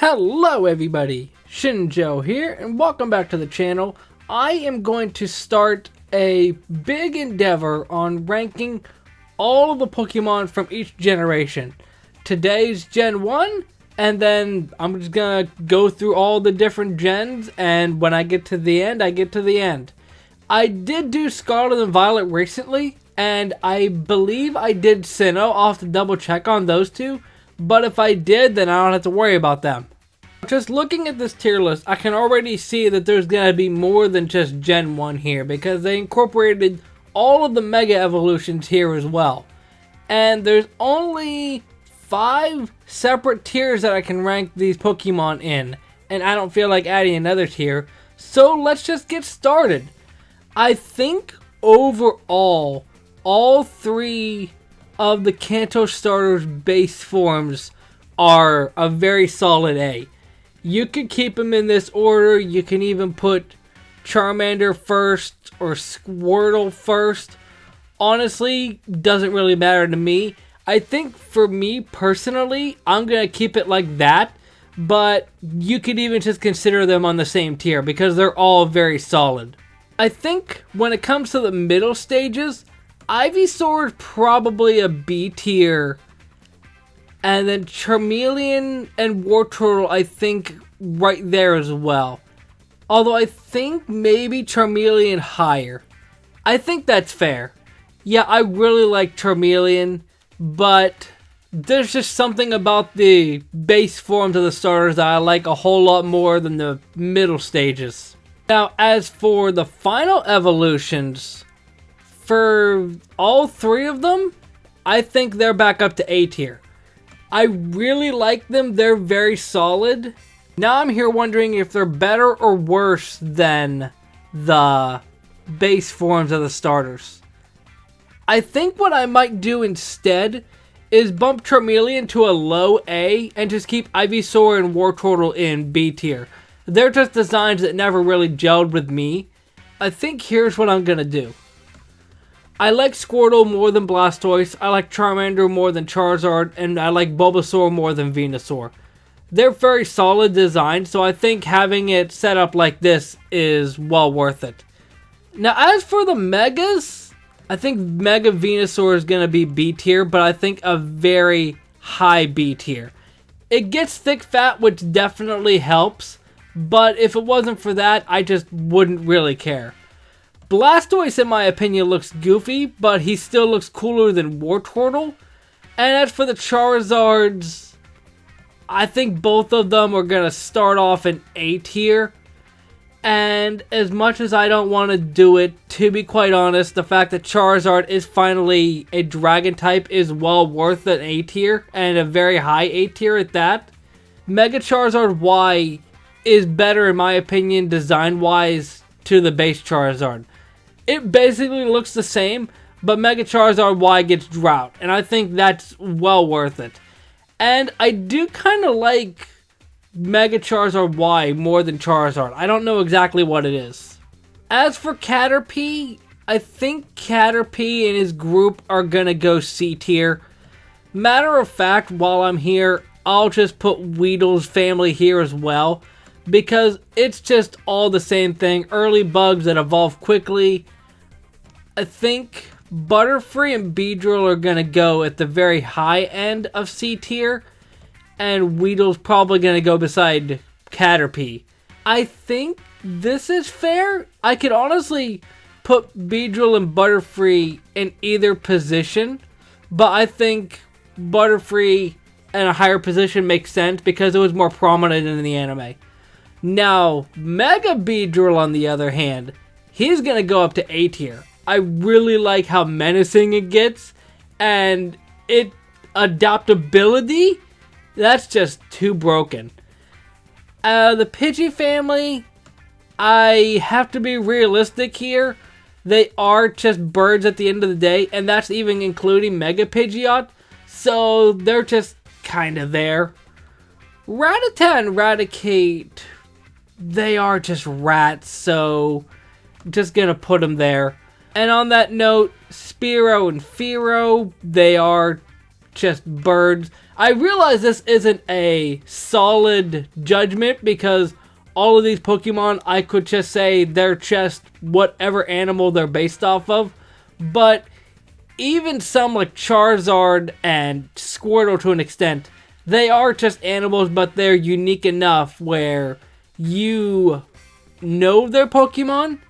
Hello everybody, Shinjo here, and welcome back to the channel. I am going to start a big endeavor on ranking all of the Pokemon from each generation. Today's Gen 1, and then I'm just gonna go through all the different gens, and when I get to the end, I get to the end. I did do Scarlet and Violet recently, and I believe I did Sinnoh. I'll have to double check on those two. But if I did, then I don't have to worry about them. Just looking at this tier list, I can already see that there's going to be more than just Gen 1 here, because they incorporated all of the Mega Evolutions here as well. And there's only 5 separate tiers that I can rank these Pokemon in, and I don't feel like adding another tier, so let's just get started. I think overall, all 3 of the Kanto starters' base forms are a very solid A. You could keep them in this order. You can even put Charmander first or Squirtle first. Honestly, doesn't really matter to me. I think for me personally, I'm going to keep it like that. But you could even just consider them on the same tier because they're all very solid. I think when it comes to the middle stages, Ivysaur is probably a B tier, and then Charmeleon and Wartortle I think right there as well. Although I think maybe Charmeleon higher. I think that's fair. Yeah, I really like Charmeleon, but there's just something about the base forms of the starters that I like a whole lot more than the middle stages. Now, as for the final evolutions, for all 3 of them, I think they're back up to A tier. I really like them, they're very solid. Now I'm here wondering if they're better or worse than the base forms of the starters. I think what I might do instead is bump Charmeleon to a low A and just keep Ivysaur and Wartortle in B tier. They're just designs that never really gelled with me. I think here's what I'm gonna do. I like Squirtle more than Blastoise, I like Charmander more than Charizard, and I like Bulbasaur more than Venusaur. They're very solid designs, so I think having it set up like this is well worth it. Now, as for the Megas, I think Mega Venusaur is going to be B tier, but I think a very high B tier. It gets thick fat, which definitely helps, but if it wasn't for that, I just wouldn't really care. Blastoise, in my opinion, looks goofy, but he still looks cooler than Wartortle. And as for the Charizards, I think both of them are going to start off in A tier. And as much as I don't want to do it, to be quite honest, the fact that Charizard is finally a dragon type is well worth an A tier, and a very high A tier at that. Mega Charizard Y is better, in my opinion, design-wise, to the base Charizard. It basically looks the same, but Mega Charizard Y gets drought, and I think that's well worth it. And I do kind of like Mega Charizard Y more than Charizard. I don't know exactly what it is. As for Caterpie, I think Caterpie and his group are gonna go C tier. Matter of fact, while I'm here, I'll just put Weedle's family here as well, because it's just all the same thing. Early bugs that evolve quickly. I think Butterfree and Beedrill are going to go at the very high end of C tier, and Weedle's probably going to go beside Caterpie. I think this is fair. I could honestly put Beedrill and Butterfree in either position, but I think Butterfree in a higher position makes sense because it was more prominent in the anime. Now, Mega Beedrill, on the other hand, he's going to go up to A tier. I really like how menacing it gets, and its adaptability, that's just too broken. The Pidgey family, I have to be realistic here. They are just birds at the end of the day, and that's even including Mega Pidgeot, so they're just kind of there. Rattata and Raticate, they are just rats, so I'm just gonna put them there. And on that note, Spearow and Fearow, they are just birds. I realize this isn't a solid judgment because all of these Pokemon, I could just say they're just whatever animal they're based off of. But even some like Charizard and Squirtle to an extent, they are just animals, but they're unique enough where you know they're Pokemon.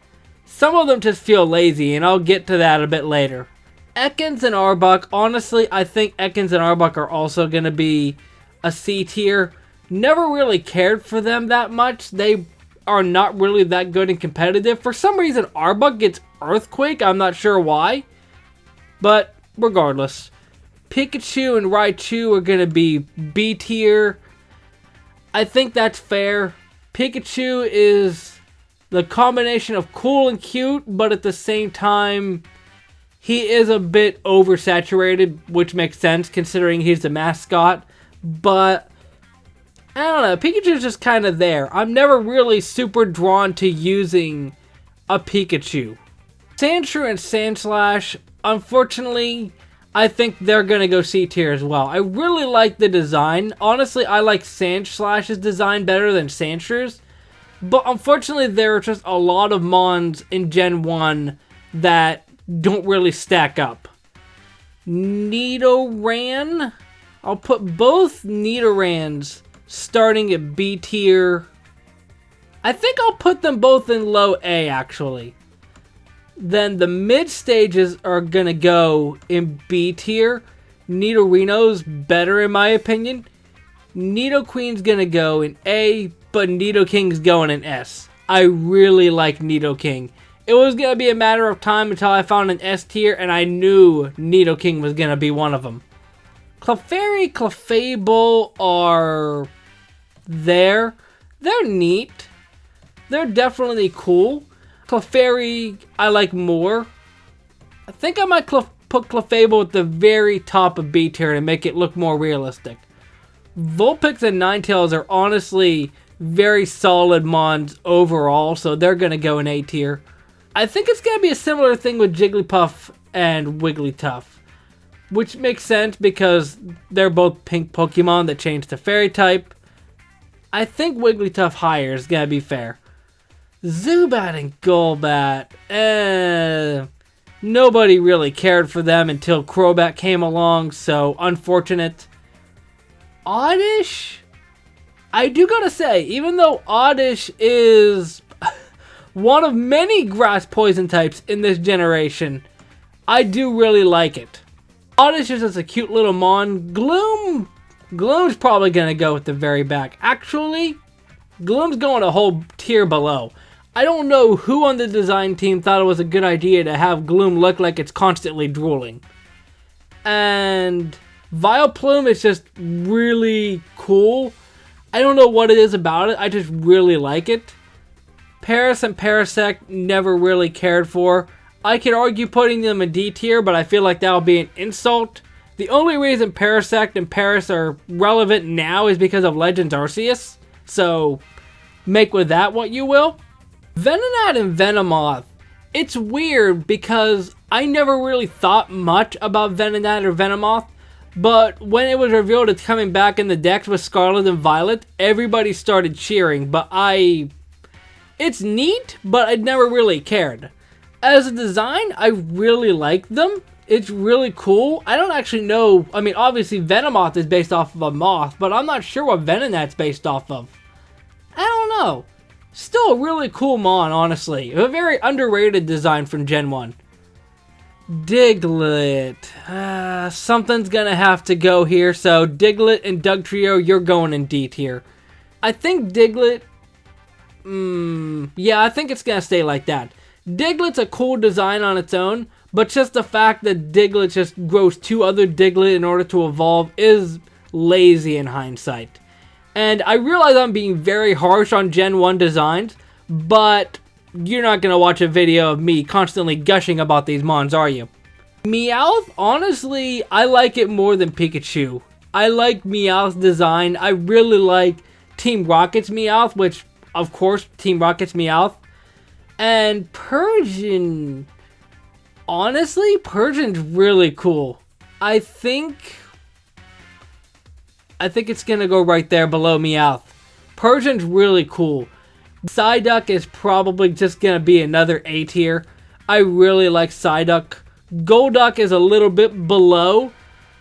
Some of them just feel lazy, and I'll get to that a bit later. Ekans and Arbok, honestly, I think Ekans and Arbok are also going to be a C tier. Never really cared for them that much. They are not really that good and competitive. For some reason, Arbok gets Earthquake. I'm not sure why. But regardless, Pikachu and Raichu are going to be B tier. I think that's fair. Pikachu is the combination of cool and cute, but at the same time, he is a bit oversaturated, which makes sense considering he's the mascot. But I don't know, Pikachu's just kind of there. I'm never really super drawn to using a Pikachu. Sandshrew and Sandslash, unfortunately, I think they're going to go C tier as well. I really like the design. Honestly, I like Sandslash's design better than Sandshrew's. But unfortunately, there are just a lot of Mons in Gen 1 that don't really stack up. Nidoran, I'll put both Nidorans starting at B tier. I think I'll put them both in low A, actually. Then the mid stages are gonna go in B tier. Nidorino's better in my opinion. Nidoqueen's gonna go in A, but Nidoking's going in S. I really like Nidoking. It was gonna be a matter of time until I found an S tier, and I knew Nidoking was gonna be one of them. Clefairy, Clefable are there. They're neat. They're definitely cool. Clefairy, I like more. I think I might put Clefable at the very top of B tier to make it look more realistic. Vulpix and Ninetales are honestly very solid Mons overall, so they're going to go in A tier. I think it's going to be a similar thing with Jigglypuff and Wigglytuff, which makes sense because they're both pink Pokemon that change to Fairy type. I think Wigglytuff higher is going to be fair. Zubat and Golbat, nobody really cared for them until Crobat came along, so unfortunate. Oddish, I do gotta say, even though Oddish is one of many grass poison types in this generation, I do really like it. Oddish is just a cute little mon. Gloom's probably gonna go at the very back. Actually, Gloom's going a whole tier below. I don't know who on the design team thought it was a good idea to have Gloom look like it's constantly drooling. And Vileplume is just really cool. I don't know what it is about it, I just really like it. Paris and Parasect never really cared for. I could argue putting them in D tier, but I feel like that would be an insult. The only reason Parasect and Paris are relevant now is because of Legends Arceus. So, make with that what you will. Venonat and Venomoth. It's weird because I never really thought much about Venonat or Venomoth, but when it was revealed it's coming back in the decks with Scarlet and Violet, everybody started cheering, but it's neat, but I never really cared. As a design, I really like them. It's really cool. I don't actually know, I mean obviously Venomoth is based off of a moth, but I'm not sure what Venonat's based off of. I don't know. Still a really cool mon, honestly. A very underrated design from Gen 1. Diglett. Something's gonna have to go here, so Diglett and Dugtrio, you're going in D tier. I think Diglett... yeah, I think it's gonna stay like that. Diglett's a cool design on its own, but just the fact that Diglett just grows two other Diglett in order to evolve is lazy in hindsight. And I realize I'm being very harsh on Gen 1 designs, but you're not going to watch a video of me constantly gushing about these mons, are you? Meowth, honestly, I like it more than Pikachu. I like Meowth's design. I really like Team Rocket's Meowth, which, of course, Team Rocket's Meowth. And Persian, honestly, Persian's really cool. I think I think it's gonna go right there below Meowth. Persian's really cool. Psyduck is probably just gonna be another A tier. I really like Psyduck. Golduck is a little bit below.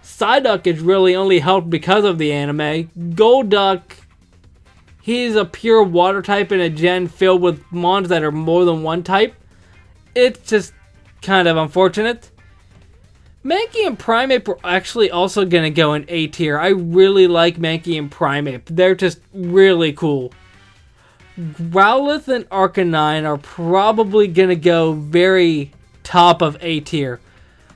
Psyduck is really only helped because of the anime. Golduck, he's a pure water type in a gen filled with mons that are more than one type. It's just kind of unfortunate. Mankey and Primeape are actually also going to go in A tier. I really like Mankey and Primeape. They're just really cool. Growlithe and Arcanine are probably going to go very top of A tier.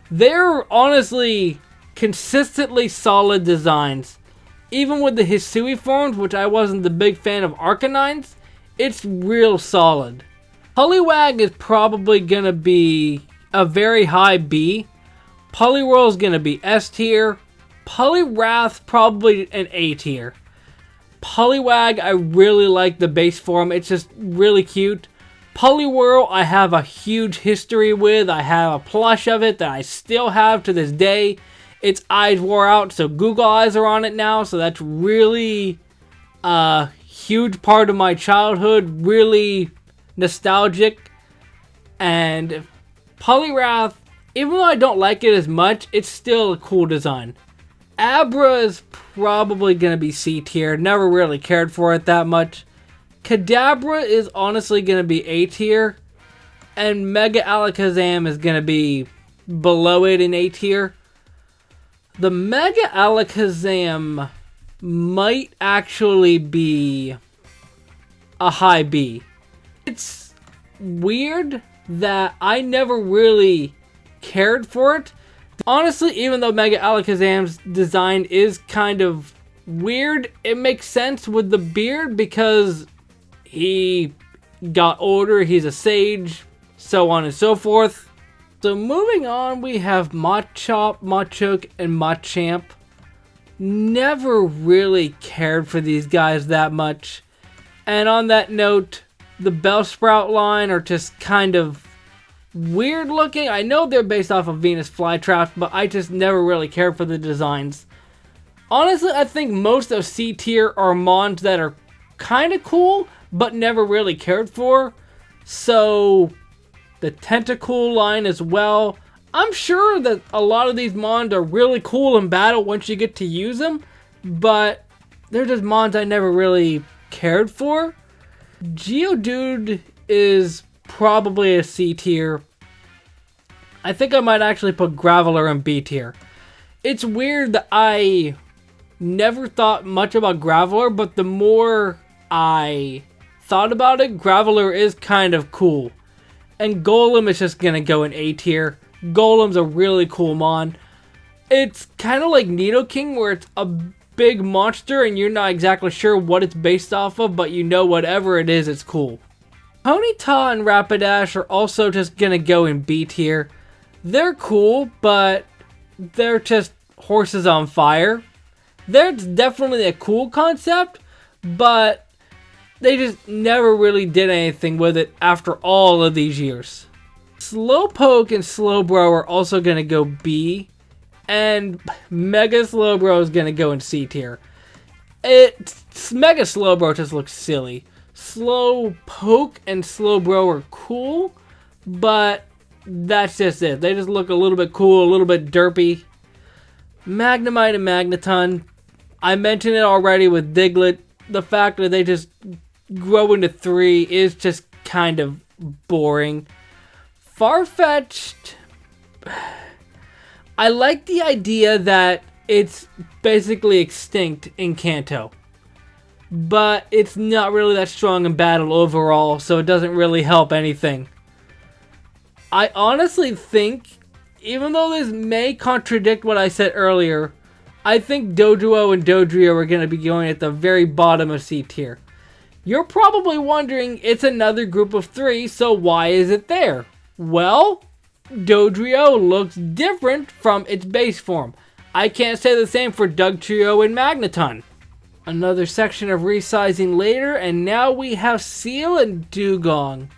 They're honestly consistently solid designs. Even with the Hisui forms, which I wasn't the big fan of Arcanine's, it's real solid. Poliwag is probably going to be a very high B. Poliwhirl is going to be S tier. Poliwrath probably an A tier. Poliwag, I really like the base form. It's just really cute. Poliwhirl, I have a huge history with. I have a plush of it that I still have to this day. Its eyes wore out, so Google eyes are on it now. So that's really a huge part of my childhood. Really nostalgic. And Poliwrath, even though I don't like it as much, it's still a cool design. Abra is probably going to be C tier. Never really cared for it that much. Kadabra is honestly going to be A tier. And Mega Alakazam is going to be below it in A tier. The Mega Alakazam might actually be a high B. It's weird that I never really cared for it. Honestly, even though Mega Alakazam's design is kind of weird, it makes sense with the beard because he got older, he's a sage, so on and so forth. So moving on, we have Machop, Machoke, and Machamp. Never really cared for these guys that much. And on that note, the Bellsprout line are just kind of weird looking. I know they're based off of Venus Flytraps, but I just never really cared for the designs. Honestly, I think most of C tier are mons that are kind of cool, but never really cared for. So the Tentacool line as well. I'm sure that a lot of these mons are really cool in battle once you get to use them, but they're just mons I never really cared for. Geodude is probably a C tier. I think I might actually put Graveler in B tier. It's weird that I never thought much about Graveler, but the more I thought about it, Graveler is kind of cool. And Golem is just gonna go in A tier. Golem's a really cool mon. It's kind of like Nidoking, where it's a big monster and you're not exactly sure what it's based off of, but you know whatever it is, it's cool. Ponyta and Rapidash are also just gonna go in B tier. They're cool, but they're just horses on fire. They're definitely a cool concept, but they just never really did anything with it after all of these years. Slowpoke and Slowbro are also gonna go B, and Mega Slowbro is gonna go in C tier. Mega Slowbro just looks silly. Slowpoke and Slowbro are cool, but that's just it. They just look a little bit cool, a little bit derpy. Magnemite and Magneton, I mentioned it already with Diglett. The fact that they just grow into 3 is just kind of boring. Farfetch'd, I like the idea that it's basically extinct in Kanto, but it's not really that strong in battle overall, so it doesn't really help anything. I honestly think, even though this may contradict what I said earlier, I think Doduo and Dodrio are going to be going at the very bottom of C tier. You're probably wondering, it's another group of 3, so why is it there? Well, Dodrio looks different from its base form. I can't say the same for Dugtrio and Magneton. Another section of resizing later, and now we have Seal and Dugong.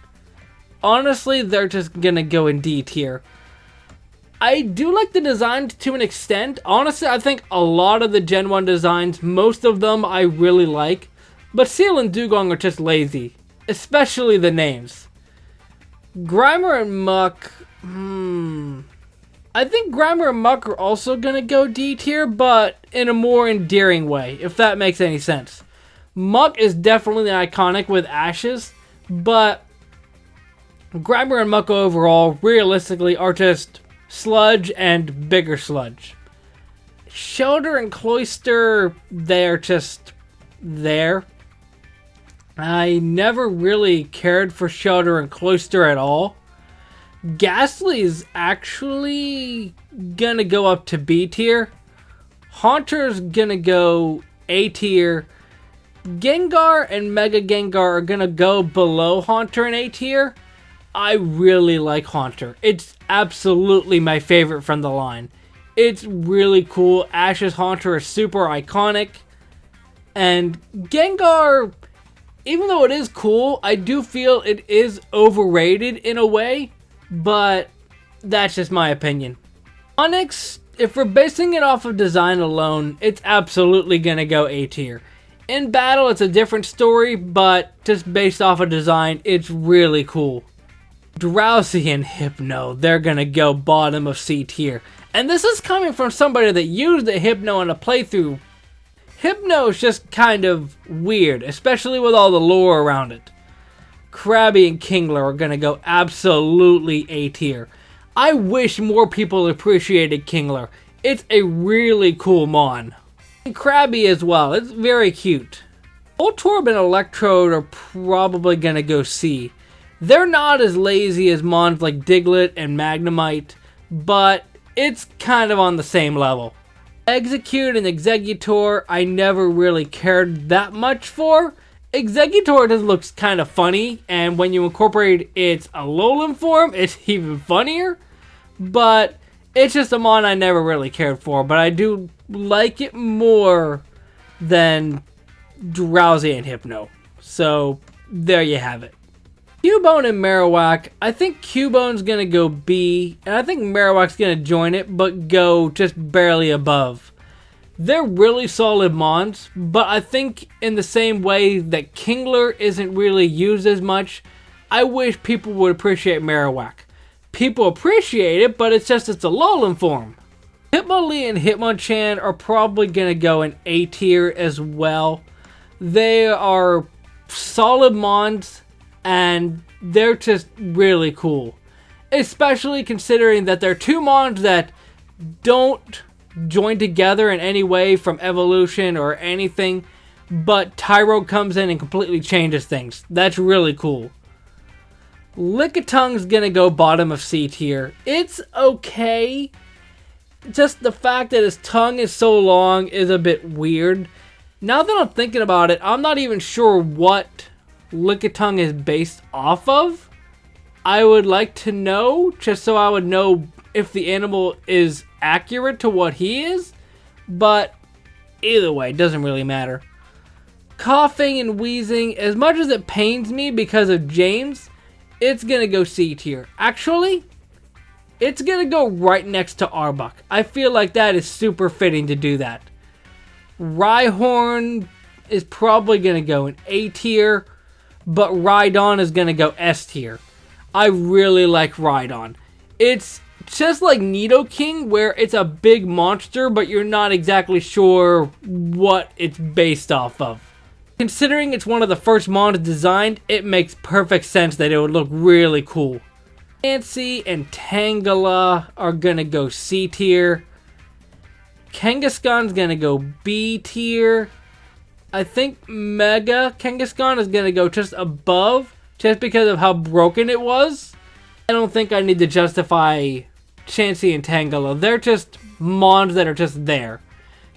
Honestly, they're just gonna go in D tier. I do like the design to an extent. Honestly, I think a lot of the Gen 1 designs, most of them I really like. But Seal and Dugong are just lazy. Especially the names. Grimer and Muck... I think Grimer and Muck are also going to go D tier, but in a more endearing way, if that makes any sense. Muck is definitely iconic with Ashes, but Grimer and Muck overall, realistically, are just Sludge and bigger Sludge. Shelter and Cloyster, they're just there. I never really cared for Shelter and Cloyster at all. Ghastly is actually gonna go up to B tier. Haunter's gonna go A tier. Gengar and Mega Gengar are gonna go below Haunter and A tier. I really like Haunter. It's absolutely my favorite from the line. It's really cool. Ash's Haunter is super iconic. And Gengar, even though it is cool, I do feel it is overrated in a way. But that's just my opinion. Onix, if we're basing it off of design alone, it's absolutely going to go A tier. In battle, it's a different story, but just based off of design, it's really cool. Drowsy and Hypno, they're going to go bottom of C tier. And this is coming from somebody that used the Hypno in a playthrough. Hypno is just kind of weird, especially with all the lore around it. Krabby and Kingler are going to go absolutely A tier. I wish more people appreciated Kingler. It's a really cool mon. And Krabby as well. It's very cute. Voltorb and Electrode are probably going to go C. They're not as lazy as mons like Diglett and Magnemite, but it's kind of on the same level. Execute and Exeggutor, I never really cared that much for. Exeggutor just looks kind of funny, and when you incorporate its Alolan form, it's even funnier. But it's just a mon I never really cared for, but I do like it more than Drowsy and Hypno. So, there you have it. Cubone and Marowak, I think Cubone's going to go B, and I think Marowak's going to join it, but go just barely above. They're really solid mons, but I think in the same way that Kingler isn't really used as much, I wish people would appreciate Marowak. People appreciate it, but it's just its Alolan form. Hitmonlee and Hitmonchan are probably going to go in A tier as well. They are solid mons, and they're just really cool. Especially considering that they're two mons that don't join together in any way from evolution or anything, but Tyro comes in and completely changes things. That's really cool. Lickitung's gonna go bottom of C tier. It's okay. Just the fact that his tongue is so long is a bit weird. Now that I'm thinking about it, I'm not even sure what Lickitung is based off of. I would like to know, just so I would know if the animal is accurate to what he is, but either way, it doesn't really matter. Coughing and wheezing, as much as it pains me because of James, it's gonna go C tier. Actually, it's gonna go right next to Arbok. I feel like that is super fitting to do that. Rhyhorn is probably gonna go in A tier, but Rhydon is gonna go S tier. I really like Rhydon. It's just like Nidoking, where it's a big monster, but you're not exactly sure what it's based off of. Considering it's one of the first mons designed, it makes perfect sense that it would look really cool. Chansey and Tangela are gonna go C tier. Kangaskhan's gonna go B tier. I think Mega Kangaskhan is gonna go just above, just because of how broken it was. I don't think I need to justify Chansey and Tangela. They're just mons that are just there.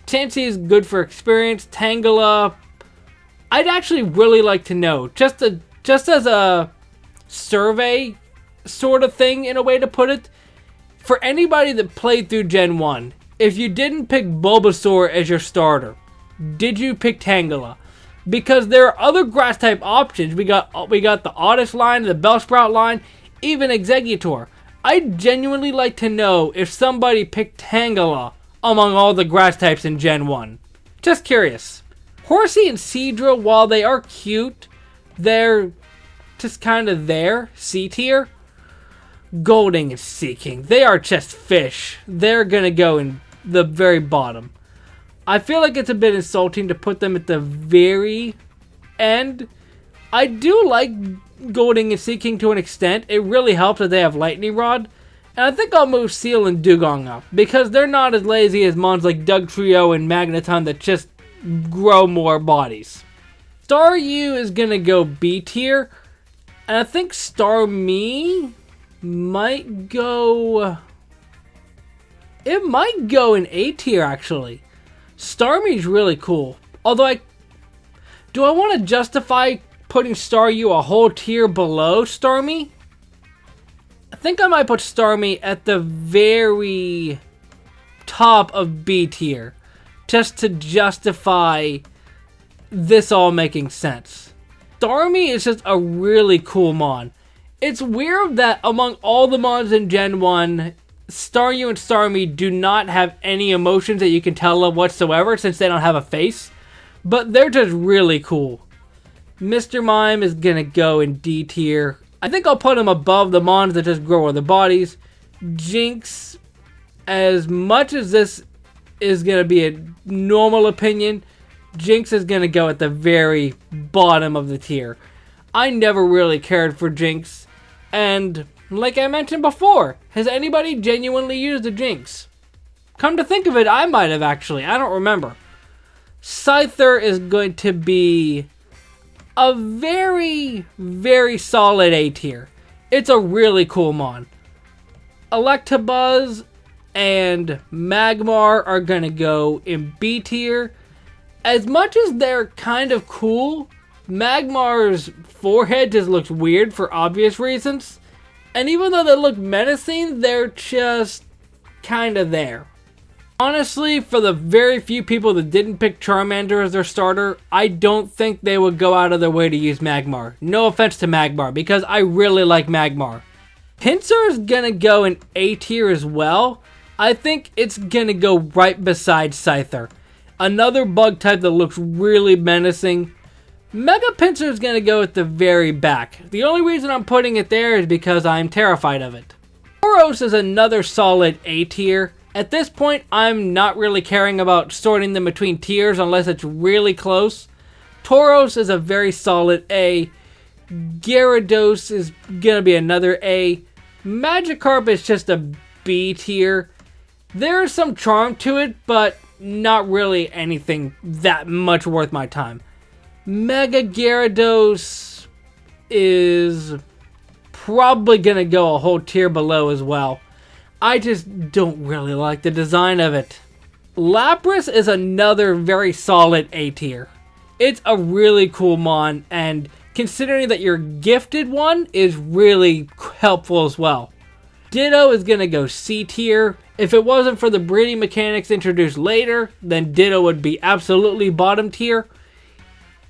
Chansey is good for experience. Tangela, I'd actually really like to know, just as a survey sort of thing, in a way to put it, for anybody that played through Gen 1, if you didn't pick Bulbasaur as your starter, did you pick Tangela? Because there are other grass type options. We got the Oddish line, the Bellsprout line, even Exeggutor. I'd genuinely like to know if somebody picked Tangela among all the grass types in Gen 1. Just curious. Horsey and Seadra, while they are cute, they're just kind of there, C tier. Golding and Seeking, they are just fish. They're gonna go in the very bottom. I feel like it's a bit insulting to put them at the very end. I do like Golding and Seeking to an extent. It really helps that they have Lightning Rod. And I think I'll move Seal and Dugong up, because they're not as lazy as mons like Dugtrio and Magneton that just grow more bodies. Staryu is gonna go B tier. And I think Starmie might go... It might go in A tier, actually. Starmie's really cool. Although do I want to justify putting Staryu a whole tier below Starmie? I think I might put Starmie at the very top of B tier, just to justify this all making sense. Starmie is just a really cool mon. It's weird that among all the mons in Gen 1, Staryu and Starmie do not have any emotions that you can tell of whatsoever, since they don't have a face. But they're just really cool. Mr. Mime is gonna go in D tier. I think I'll put him above the mons that just grow other bodies. Jinx, as much as this is gonna be a normal opinion, Jinx is gonna go at the very bottom of the tier. I never really cared for Jinx, and like I mentioned before, has anybody genuinely used a Jinx? Come to think of it, I might have actually. I don't remember. Scyther is going to be a very, very solid A tier. It's a really cool mon. Electabuzz and Magmar are going to go in B tier. As much as they're kind of cool, Magmar's forehead just looks weird for obvious reasons. And even though they look menacing, they're just kind of there. Honestly, for the very few people that didn't pick Charmander as their starter, I don't think they would go out of their way to use Magmar. No offense to Magmar, because I really like Magmar. Pinsir is gonna go in A tier as well. I think it's gonna go right beside Scyther. Another bug type that looks really menacing. Mega Pinsir is gonna go at the very back. The only reason I'm putting it there is because I'm terrified of it. Tauros is another solid A tier. At this point, I'm not really caring about sorting them between tiers unless it's really close. Tauros is a very solid A. Gyarados is gonna be another A. Magikarp is just a B tier. There's some charm to it, but not really anything that much worth my time. Mega Gyarados is probably gonna go a whole tier below as well. I just don't really like the design of it. Lapras is another very solid A tier. It's a really cool mon, and considering that your gifted one is really helpful as well. Ditto is gonna go C tier. If it wasn't for the breeding mechanics introduced later, then Ditto would be absolutely bottom tier.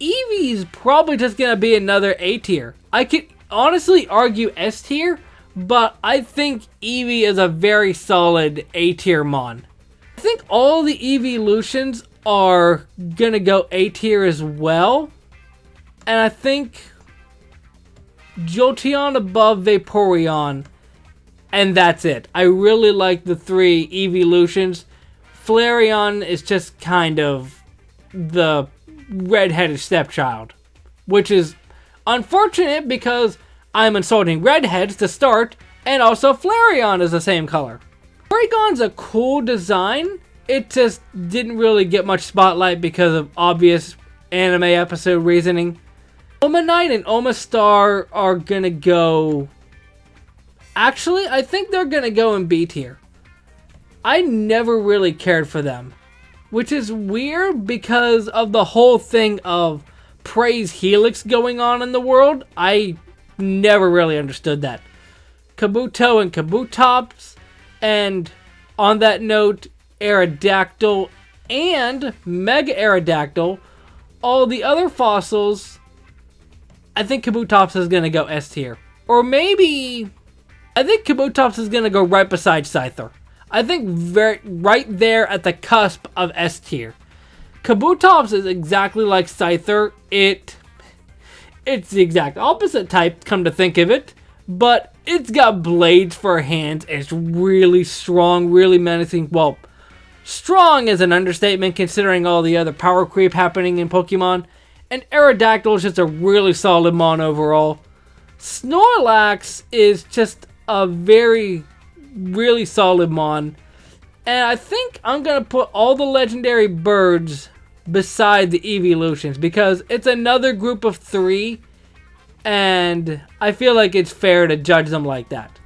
Eevee's probably just gonna be another A tier. I could honestly argue S tier, but I think Eevee is a very solid A tier mon. I think all the evolutions are gonna go A tier as well. And I think Jolteon above Vaporeon. And that's it. I really like the three evolutions. Flareon is just kind of the redheaded stepchild, which is unfortunate because I'm insulting redheads to start, and also Flareon is the same color. Porygon's a cool design. It just didn't really get much spotlight because of obvious anime episode reasoning. Omanite and Omastar are gonna go... Actually, I think they're gonna go in B tier. I never really cared for them, which is weird because of the whole thing of praise Helix going on in the world. I never really understood that. Kabuto and Kabutops, and on that note, Aerodactyl and Mega Aerodactyl, all the other fossils, I think Kabutops is going to go S tier. Or maybe I think Kabutops is going to go right beside Scyther. I think right there at the cusp of S tier. Kabutops is exactly like Scyther. It's the exact opposite type, come to think of it. But it's got blades for hands. It's really strong, really menacing. Well, strong is an understatement considering all the other power creep happening in Pokemon. And Aerodactyl is just a really solid mon overall. Snorlax is just a really solid mon. And I think I'm going to put all the legendary birds beside the evolutions because it's another group of 3. And I feel like it's fair to judge them like that.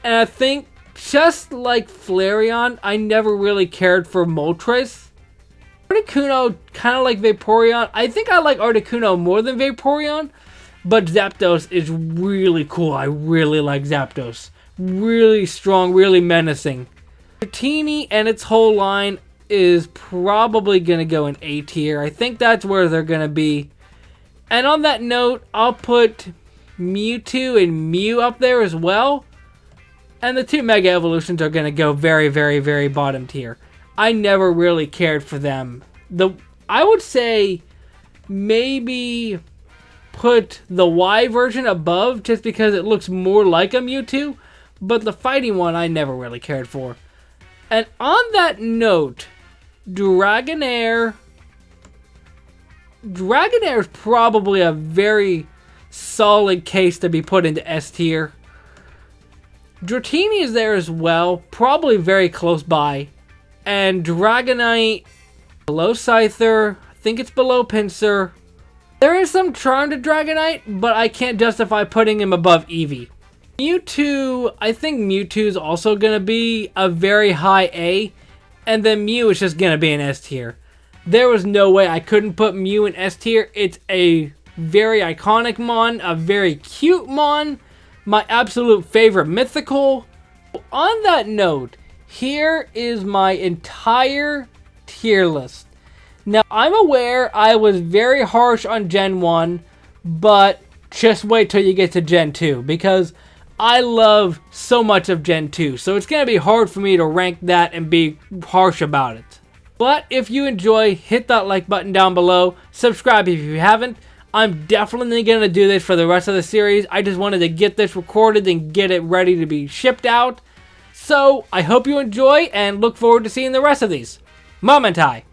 And I think, just like Flareon, I never really cared for Moltres. Articuno, kind of like Vaporeon. I think I like Articuno more than Vaporeon. But Zapdos is really cool. I really like Zapdos. Really strong, really menacing. Dratini and its whole line is probably going to go in A tier. I think that's where they're going to be. And on that note, I'll put Mewtwo and Mew up there as well. And the 2 Mega Evolutions are going to go very bottom tier. I never really cared for them. I would say maybe put the Y version above just because it looks more like a Mewtwo. But the fighting one I never really cared for. And on that note, Dragonair is probably a very solid case to be put into S tier. Dratini is there as well, probably very close by. And Dragonite, below Scyther, I think it's below Pinsir. There is some charm to Dragonite, but I can't justify putting him above Eevee. Mewtwo, I think Mewtwo is also going to be a very high A. And then Mew is just going to be an S tier. There was no way I couldn't put Mew in S tier. It's a very iconic mon, a very cute mon, my absolute favorite mythical. On that note, here is my entire tier list. Now, I'm aware I was very harsh on Gen 1, but just wait till you get to Gen 2, because I love so much of Gen 2, so it's going to be hard for me to rank that and be harsh about it. But if you enjoy, hit that like button down below. Subscribe if you haven't. I'm definitely going to do this for the rest of the series. I just wanted to get this recorded and get it ready to be shipped out. So, I hope you enjoy and look forward to seeing the rest of these. Momentai!